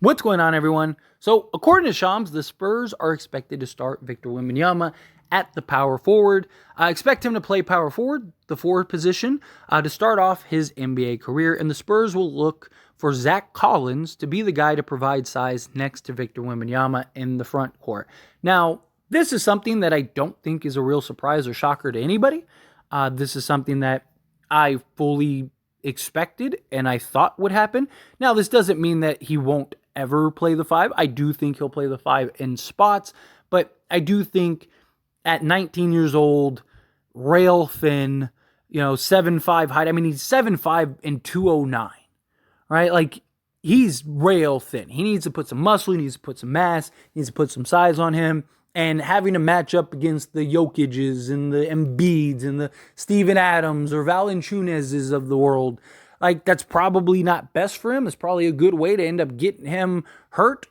What's going on, everyone? So, according to Shams, the Spurs are expected to start Victor Wembanyama at the power forward. I expect him to play power forward, the forward position, to start off his NBA career, and the Spurs will look for Zach Collins to be the guy to provide size next to Victor Wembanyama in the front court. Now, this is something that I don't think is a real surprise or shocker to anybody. This is something that I fully expected and I thought would happen. Now, this doesn't mean that he won't ever play the five. I do think he'll play the five in spots, but I do think at 19 years old, rail thin, 7'5" height. I mean, he's 7'5" and 209, right? Like, he's rail thin. He needs to put some muscle, he needs to put some mass, he needs to put some size on him. And having to match up against the Jokic's and the Embiid's and the Steven Adams or Valanciunas's of the world, like, that's probably not best for him. It's probably a good way to end up getting him hurt.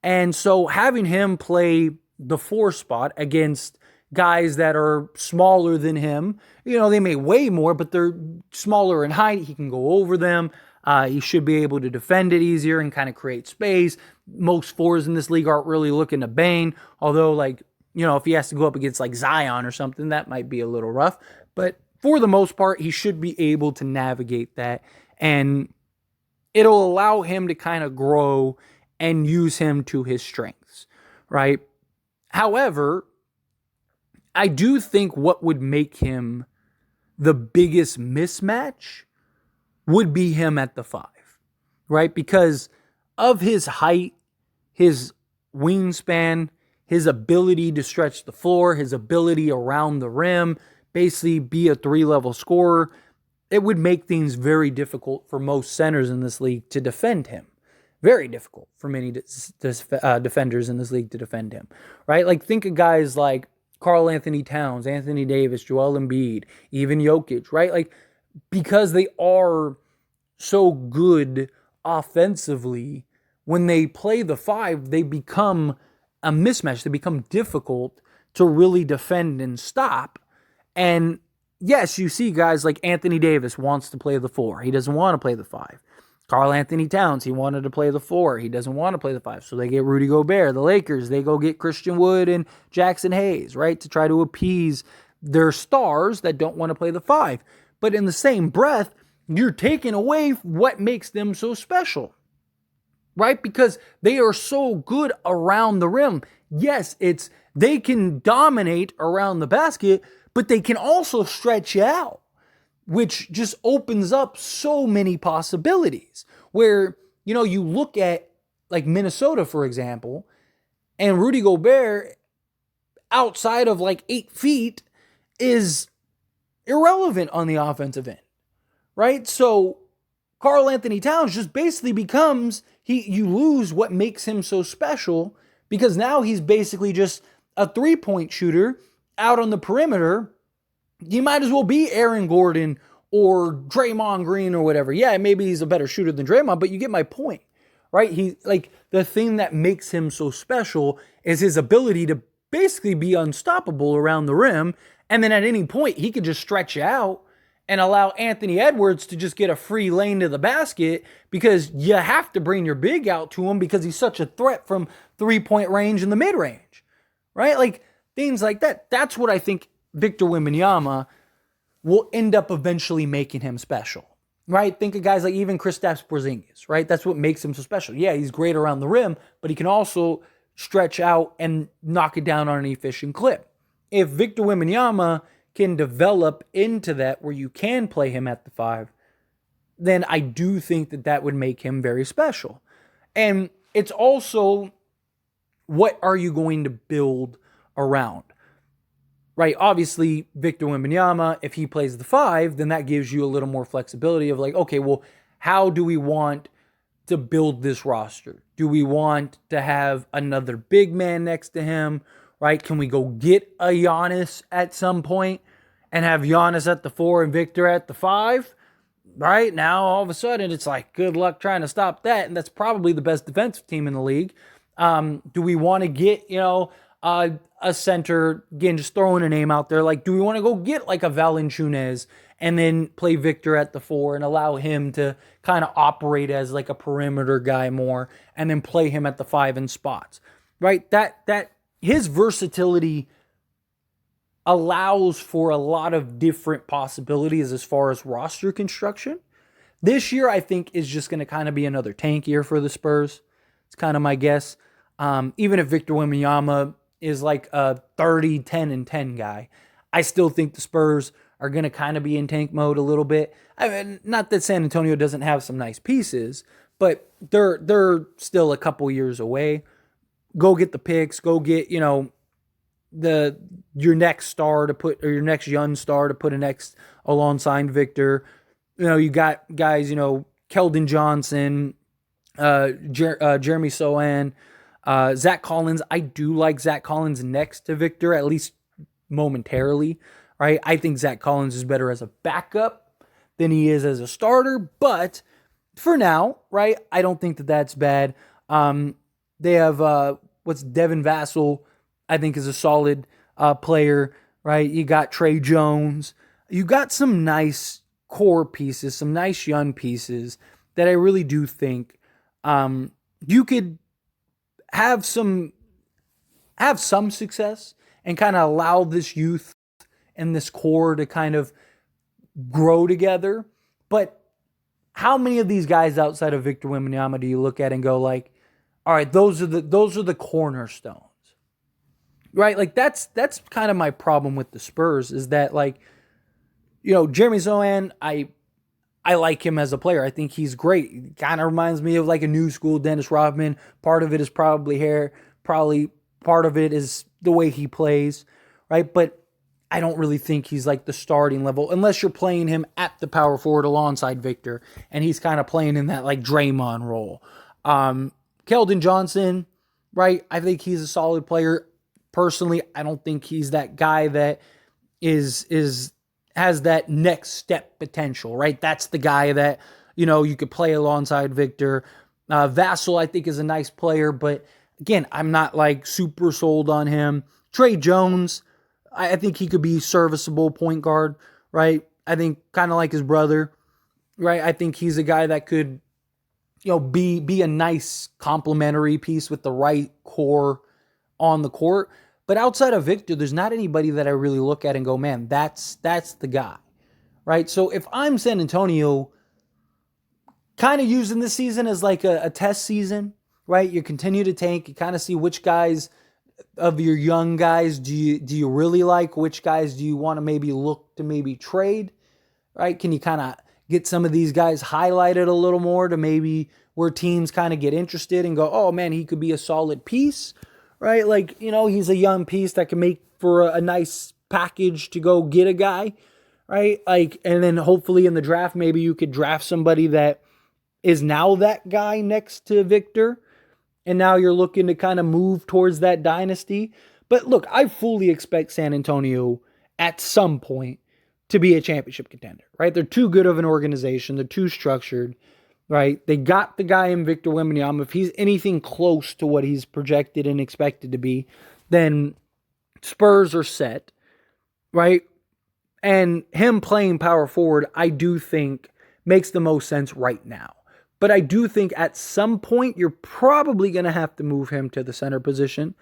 And so having him play the 4 spot against guys that are smaller than him, they may weigh more, but they're smaller in height. He can go over them. He should be able to defend it easier and kind of create space. Most 4s in this league aren't really looking to bang. Although, if he has to go up against like Zion or something, that might be a little rough. But for the most part, he should be able to navigate that. And it'll allow him to kind of grow and use him to his strengths, right? However, I do think what would make him the biggest mismatch would be him at the 5, right? Because of his height, his wingspan, his ability to stretch the floor, his ability around the rim, basically be a 3-level scorer, it would make things very difficult for most centers in this league to defend him. Very difficult for many defenders in this league to defend him, right? Like, think of guys like Karl Anthony Towns, Anthony Davis, Joel Embiid, even Jokic, right? Like, because they are so good offensively, when they play the 5, they become a mismatch. They become difficult to really defend and stop. And yes, you see guys like Anthony Davis wants to play the 4. He doesn't want to play the 5. Karl Anthony Towns, he wanted to play the 4. He doesn't want to play the 5. So they get Rudy Gobert. The Lakers, they go get Christian Wood and Jackson Hayes, right? To try to appease their stars that don't want to play the 5. But in the same breath, you're taking away what makes them so special, right? Because they are so good around the rim. Yes, they can dominate around the basket, but they can also stretch you out, which just opens up so many possibilities. Where, you look at like Minnesota, for example, and Rudy Gobert outside of like 8 feet is irrelevant on the offensive end, right? So Karl Anthony Towns just basically becomes, you lose what makes him so special, because now he's basically just a 3-point shooter out on the perimeter. You might as well be Aaron Gordon or Draymond Green or whatever. Yeah, maybe he's a better shooter than Draymond, but you get my point, right? The thing that makes him so special is his ability to basically be unstoppable around the rim. And then at any point, he could just stretch you out and allow Anthony Edwards to just get a free lane to the basket, because you have to bring your big out to him because he's such a threat from 3-point range and the mid-range, right? Like, things like that. That's what I think Victor Wembanyama will end up eventually making him special, right? Think of guys like even Kristaps Porzingis, right? That's what makes him so special. Yeah, he's great around the rim, but he can also stretch out and knock it down on an efficient clip. If Victor Wembanyama can develop into that where you can play him at the 5, then I do think that would make him very special. And it's also, what are you going to build around? Right, obviously, Victor Wembanyama, if he plays the 5, then that gives you a little more flexibility of like, okay, well, how do we want to build this roster? Do we want to have another big man next to him, right? Can we go get a Giannis at some point and have Giannis at the 4 and Victor at the 5? Right, now all of a sudden it's like, good luck trying to stop that, and that's probably the best defensive team in the league. Do we want to get, a center, again, just throwing a name out there, like, do we want to go get like a Valanciunas and then play Victor at the 4 and allow him to kind of operate as like a perimeter guy more, and then play him at the 5 in spots, right? That his versatility allows for a lot of different possibilities as far as roster construction. This year, I think, is just going to kind of be another tank year for the Spurs. It's kind of my guess. Even if Victor Wembanyama is like a 30, 10, and 10 guy, I still think the Spurs are going to kind of be in tank mode a little bit. I mean, not that San Antonio doesn't have some nice pieces, but they're still a couple years away. Go get the picks. Go get, your next star to put, or your next young star to put alongside Victor. You got guys, Keldon Johnson, Jeremy Sohan, Zach Collins. I do like Zach Collins next to Victor, at least momentarily, right? I think Zach Collins is better as a backup than he is as a starter, but for now, right, I don't think that that's bad. They have, Devin Vassell, I think is a solid player, right? You got Trey Jones. You got some nice core pieces, some nice young pieces that I really do think you could have some success and kind of allow this youth and this core to kind of grow together. But how many of these guys outside of Victor Wembanyama do you look at and go like, all right, those are the cornerstones, right? Like that's kind of my problem with the Spurs is that like, Jeremy Sohan, I like him as a player. I think he's great. He kind of reminds me of like a new school Dennis Rodman. Part of it is probably hair. Probably part of it is the way he plays, right? But I don't really think he's like the starting level unless you're playing him at the power forward alongside Victor, and he's kind of playing in that like Draymond role. Keldon Johnson, right? I think he's a solid player. Personally, I don't think he's that guy that has that next step potential, right? That's the guy that, you could play alongside Victor. Vassell, I think, is a nice player, but again, I'm not like super sold on him. Trey Jones, I think he could be serviceable point guard, right? I think kind of like his brother, right? I think he's a guy that could, be a nice complementary piece with the right core on the court. But outside of Victor, there's not anybody that I really look at and go, man, that's the guy, right? So if I'm San Antonio, kind of using this season as like a test season, right? You continue to tank. You kind of see which guys of your young guys do you really like? Which guys do you want to maybe look to maybe trade, right? Can you kind of get some of these guys highlighted a little more to maybe where teams kind of get interested and go, oh man, he could be a solid piece, right? Like, he's a young piece that can make for a nice package to go get a guy, right? Like, and then hopefully in the draft, maybe you could draft somebody that is now that guy next to Victor. And now you're looking to kind of move towards that dynasty. But look, I fully expect San Antonio at some point to be a championship contender, right? They're too good of an organization. They're too structured, right? They got the guy in Victor Wembanyama. If he's anything close to what he's projected and expected to be, then Spurs are set, right? And him playing power forward, I do think makes the most sense right now. But I do think at some point you're probably going to have to move him to the center position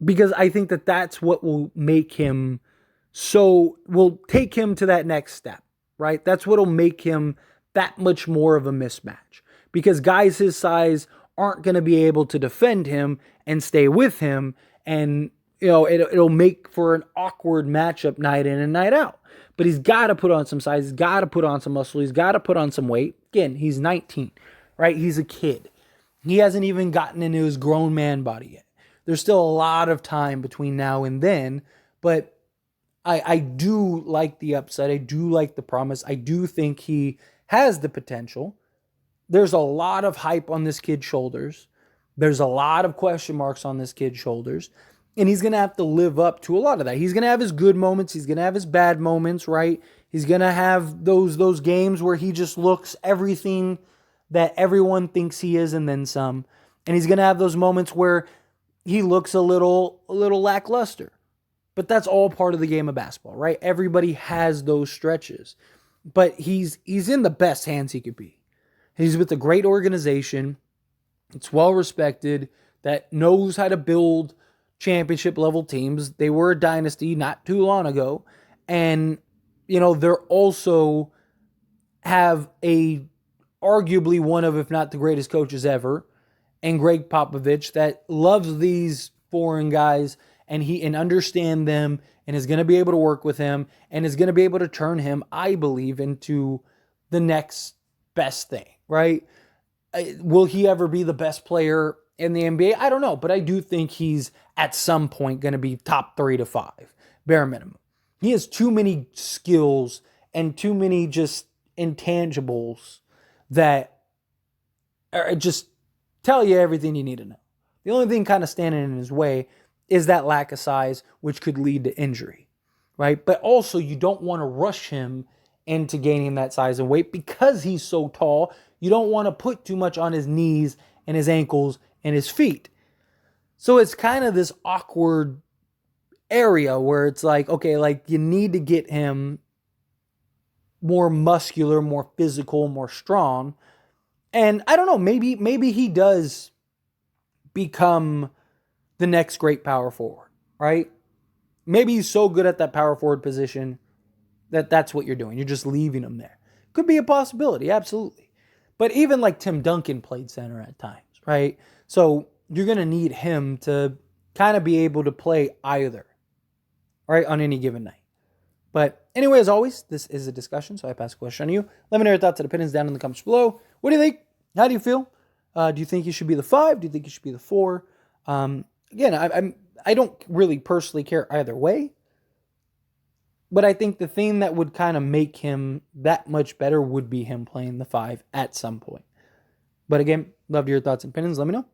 because I think that that's what will make him will take him to that next step, right? That's what will make him that much more of a mismatch because guys his size aren't going to be able to defend him and stay with him. And, it'll make for an awkward matchup night in and night out. But he's got to put on some size. He's got to put on some muscle. He's got to put on some weight. Again, he's 19, right? He's a kid. He hasn't even gotten into his grown man body yet. There's still a lot of time between now and then, but I do like the upside. I do like the promise. I do think he has the potential. There's a lot of hype on this kid's shoulders. There's a lot of question marks on this kid's shoulders. And he's going to have to live up to a lot of that. He's going to have his good moments. He's going to have his bad moments, right? He's going to have those games where he just looks everything that everyone thinks he is and then some. And he's going to have those moments where he looks a little lackluster. But that's all part of the game of basketball, right? Everybody has those stretches. But he's in the best hands he could be. He's with a great organization. It's well respected, that knows how to build championship level teams. They were a dynasty not too long ago. And, they're also have arguably one of, if not the greatest coaches ever, and Greg Popovich, that loves these foreign guys and understand them and is going to be able to work with him and is going to be able to turn him, I believe, into the next best thing, right? Will he ever be the best player in the NBA? I don't know, but I do think he's at some point going to be top 3 to 5, bare minimum. He has too many skills and too many just intangibles that just tell you everything you need to know. The only thing kind of standing in his way is that lack of size, which could lead to injury, right? But also, you don't want to rush him into gaining that size and weight because he's so tall. You don't want to put too much on his knees and his ankles and his feet. So it's kind of this awkward area where it's like, okay, like you need to get him more muscular, more physical, more strong. And I don't know, maybe he does become the next great power forward, right? Maybe he's so good at that power forward position that that's what you're doing. You're just leaving him there. Could be a possibility, absolutely. But even like Tim Duncan played center at times, right? So you're going to need him to kind of be able to play either, right, on any given night. But anyway, as always, this is a discussion, so I pass a question on you. Let me know your thoughts and opinions down in the comments below. What do you think? How do you feel? Do you think he should be the 5? Do you think he should be the 4? Again, I don't really personally care either way. But I think the thing that would kind of make him that much better would be him playing the 5 at some point. But again, love your thoughts and opinions. Let me know.